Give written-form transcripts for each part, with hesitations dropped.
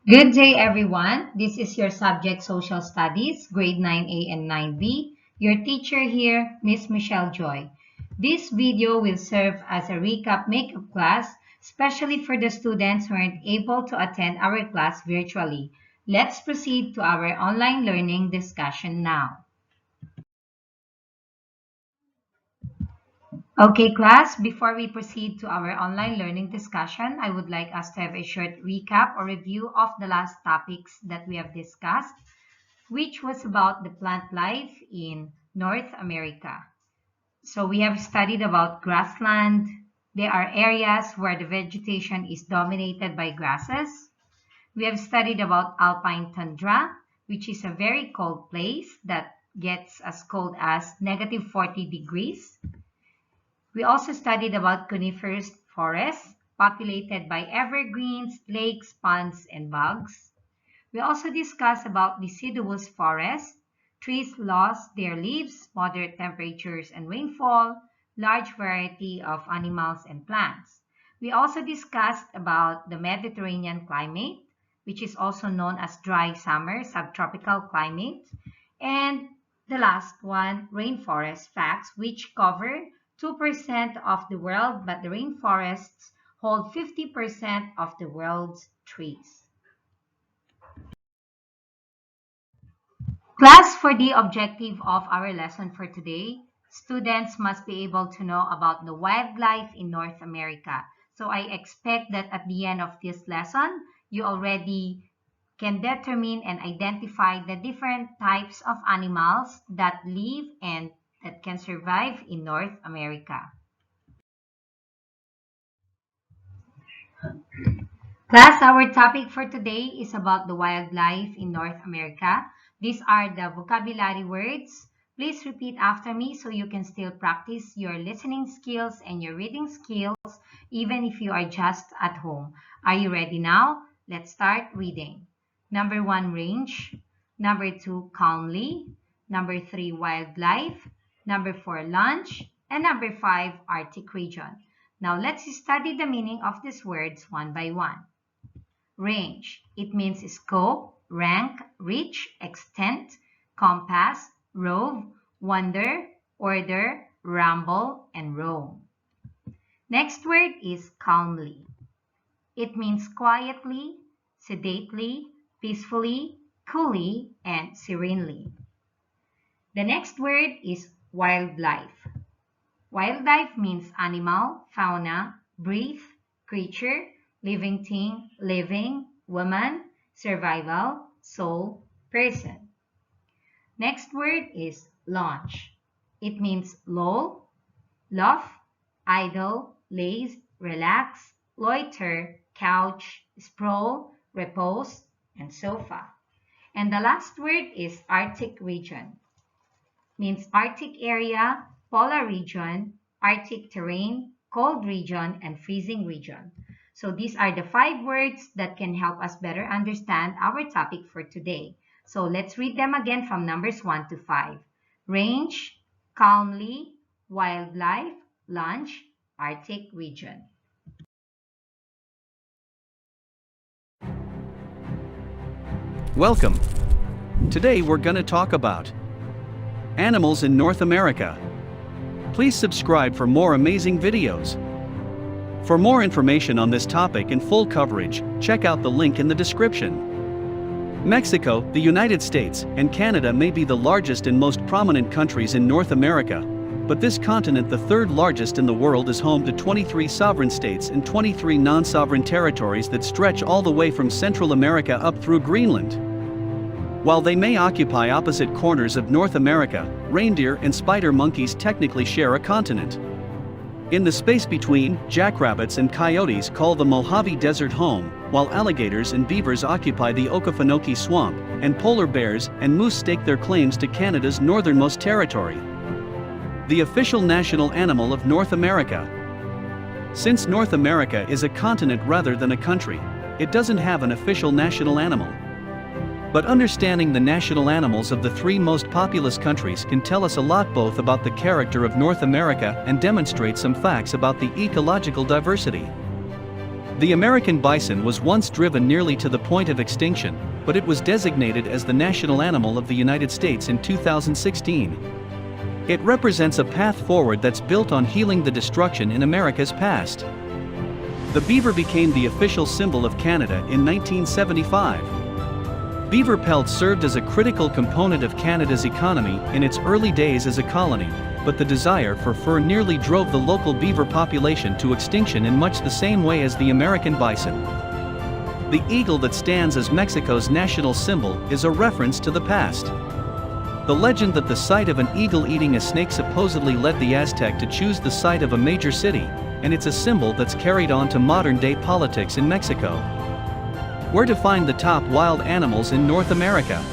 Good day, everyone. This is your subject Social Studies, grade 9A and 9B. Your teacher here, Miss Michelle Joy. This video will serve as a recap makeup class, especially for the students who aren't able to attend our class virtually. Let's proceed to our online learning discussion now. Okay, class, before we proceed to our online learning discussion, I would like us to have a short recap or review of the last topics that we have discussed, which was about the plant life in North America. So we have studied about grassland. There are areas where the vegetation is dominated by grasses. We have studied about alpine tundra, which is a very cold place that gets as cold as -40 degrees. We also studied about coniferous forests, populated by evergreens, lakes, ponds, and bogs. We also discussed about deciduous forests. Trees lost their leaves, moderate temperatures and rainfall, large variety of animals and plants. We also discussed about the Mediterranean climate, which is also known as dry summer, subtropical climate, and the last one, rainforest facts, which cover 2% of the world, but the rainforests hold 50% of the world's trees. Class, for the objective of our lesson for today, students must be able to know about the wildlife in North America. So I expect that at the end of this lesson, you already can determine and identify the different types of animals that live and that can survive in North America. Class, our topic for today is about the wildlife in North America. These are the vocabulary words. Please repeat after me so you can still practice your listening skills and your reading skills even if you are just at home. Are you ready now? Let's start reading. Number 1, range. Number 2, calmly. Number 3, wildlife. Number 4, lunch. And number 5, Arctic region. Now let's study the meaning of these words one by one. Range. It means scope, rank, reach, extent, compass, rove, wander, order, ramble, and roam. Next word is calmly. It means quietly, sedately, peacefully, coolly, and serenely. The next word is wildlife. Wildlife means animal, fauna, breed, creature, living thing, living, woman, survival, soul, person. Next word is launch. It means lull, laugh, idle, laze, relax, loiter, couch, sprawl, repose, and sofa. And the last word is Arctic region. Means Arctic area, polar region, Arctic terrain, cold region, and freezing region. So these are the 5 words that can help us better understand our topic for today. So let's read them again from numbers 1 to 5. Range, calmly, wildlife, lunch, Arctic region. Welcome. Today we're going to talk about animals in North America. Please subscribe for more amazing videos. For more information on this topic and full coverage, check out the link in the description. Mexico, the United States, and Canada may be the largest and most prominent countries in North America, but this continent, the third largest in the world, is home to 23 sovereign states and 23 non-sovereign territories that stretch all the way from Central America up through Greenland. While they may occupy opposite corners of North America, reindeer and spider monkeys technically share a continent. In the space between, jackrabbits and coyotes call the Mojave Desert home, while alligators and beavers occupy the Okefenokee Swamp, and polar bears and moose stake their claims to Canada's northernmost territory. The official national animal of North America. Since North America is a continent rather than a country, it doesn't have an official national animal. But understanding the national animals of the 3 most populous countries can tell us a lot both about the character of North America and demonstrate some facts about the ecological diversity. The American bison was once driven nearly to the point of extinction, but it was designated as the national animal of the United States in 2016. It represents a path forward that's built on healing the destruction in America's past. The beaver became the official symbol of Canada in 1975. Beaver pelts served as a critical component of Canada's economy in its early days as a colony, but the desire for fur nearly drove the local beaver population to extinction in much the same way as the American bison. The eagle that stands as Mexico's national symbol is a reference to the past. The legend that the sight of an eagle eating a snake supposedly led the Aztec to choose the site of a major city, and it's a symbol that's carried on to modern-day politics in Mexico. Where to find the top wild animals in North America?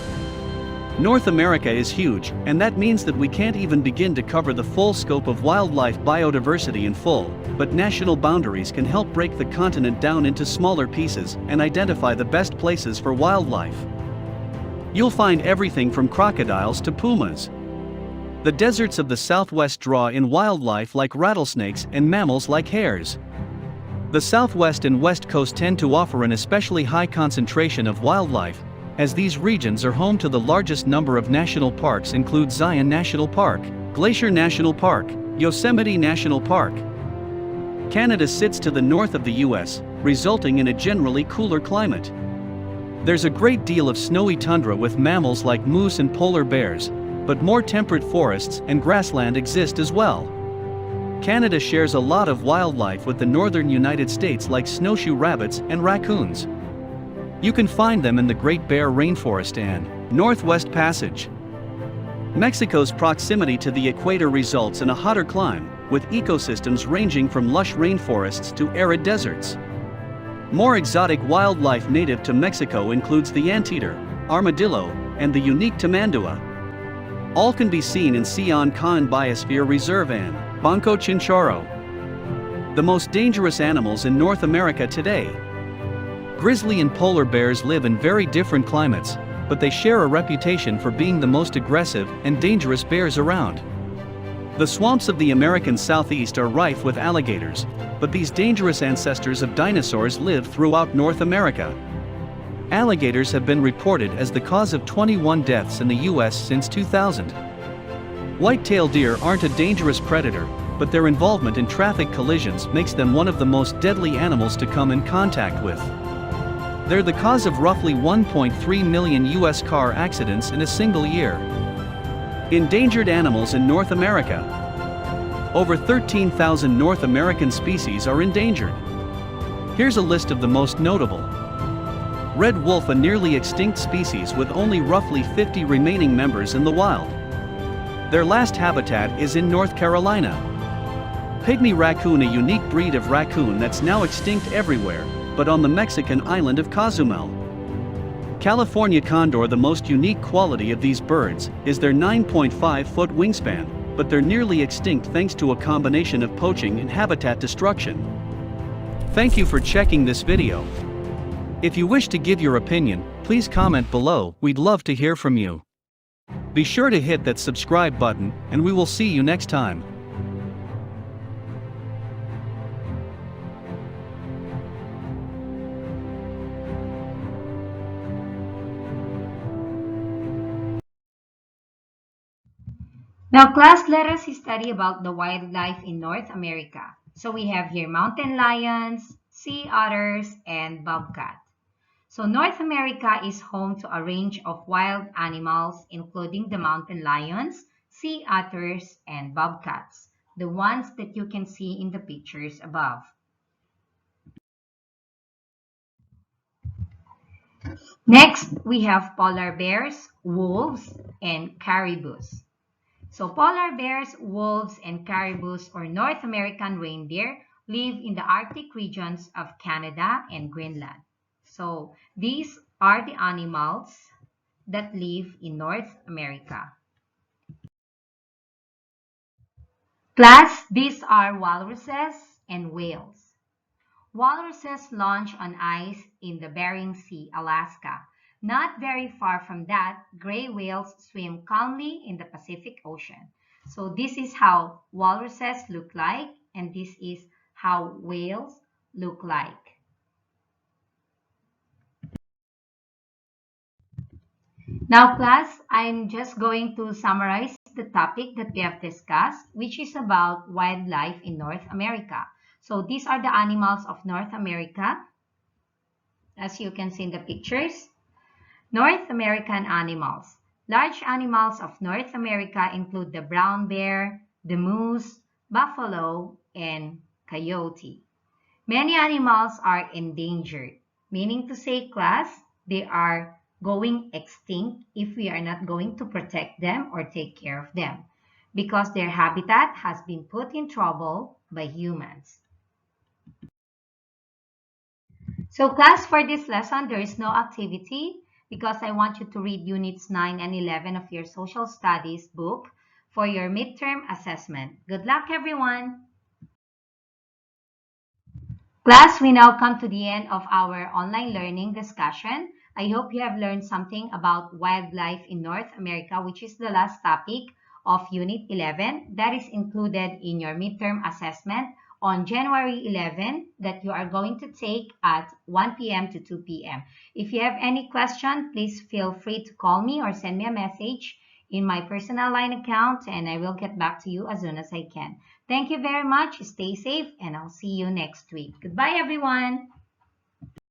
North America is huge, and that means that we can't even begin to cover the full scope of wildlife biodiversity in full, but national boundaries can help break the continent down into smaller pieces and identify the best places for wildlife. You'll find everything from crocodiles to pumas. The deserts of the Southwest draw in wildlife like rattlesnakes and mammals like hares. The Southwest and West Coast tend to offer an especially high concentration of wildlife, as these regions are home to the largest number of national parks include Zion National Park, Glacier National Park, Yosemite National Park. Canada sits to the north of the US, resulting in a generally cooler climate. There's a great deal of snowy tundra with mammals like moose and polar bears, but more temperate forests and grassland exist as well. Canada shares a lot of wildlife with the northern United States like snowshoe rabbits and raccoons. You can find them in the Great Bear Rainforest and Northwest Passage. Mexico's proximity to the equator results in a hotter climate, with ecosystems ranging from lush rainforests to arid deserts. More exotic wildlife native to Mexico includes the anteater, armadillo, and the unique tamandua. All can be seen in Sian-Ka'an Biosphere Reserve and Banco Chinchorro. The most dangerous animals in North America today. Grizzly and polar bears live in very different climates, but they share a reputation for being the most aggressive and dangerous bears around. The swamps of the American Southeast are rife with alligators, but these dangerous ancestors of dinosaurs live throughout North America. Alligators have been reported as the cause of 21 deaths in the US since 2000. White-tailed deer aren't a dangerous predator, but their involvement in traffic collisions makes them one of the most deadly animals to come in contact with. They're the cause of roughly 1.3 million US car accidents in a single year. Endangered animals in North America. Over 13,000 North American species are endangered. Here's a list of the most notable. Red wolf, a nearly extinct species with only roughly 50 remaining members in the wild. Their last habitat is in North Carolina. Pygmy raccoon, a unique breed of raccoon that's now extinct everywhere, but on the Mexican island of Cozumel. California condor, the most unique quality of these birds is their 9.5-foot wingspan, but they're nearly extinct thanks to a combination of poaching and habitat destruction. Thank you for checking this video. If you wish to give your opinion, please comment below, we'd love to hear from you. Be sure to hit that subscribe button, and we will see you next time. Now, class, let us study about the wildlife in North America. So we have here mountain lions, sea otters, and bobcat. So North America is home to a range of wild animals, including the mountain lions, sea otters, and bobcats, the ones that you can see in the pictures above. Next, we have polar bears, wolves, and caribous. So polar bears, wolves, and caribous, or North American reindeer, live in the Arctic regions of Canada and Greenland. So these are the animals that live in North America. Class, these are walruses and whales. Walruses launch on ice in the Bering Sea, Alaska. Not very far from that, gray whales swim calmly in the Pacific Ocean. So this is how walruses look like, and this is how whales look like. Now, class, I'm just going to summarize the topic that we have discussed, which is about wildlife in North America. So these are the animals of North America, as you can see in the pictures. North American animals. Large animals of North America include the brown bear, the moose, buffalo, and coyote. Many animals are endangered, meaning to say, class, they are going extinct if we are not going to protect them or take care of them because their habitat has been put in trouble by humans. So class, for this lesson, there is no activity because I want you to read units 9 and 11 of your social studies book for your midterm assessment. Good luck, everyone. Class, we now come to the end of our online learning discussion. I hope you have learned something about wildlife in North America, which is the last topic of Unit 11 that is included in your midterm assessment on January 11 that you are going to take at 1 p.m. to 2 p.m. If you have any question, please feel free to call me or send me a message in my personal line account and I will get back to you as soon as I can. Thank you very much. Stay safe and I'll see you next week. Goodbye, everyone.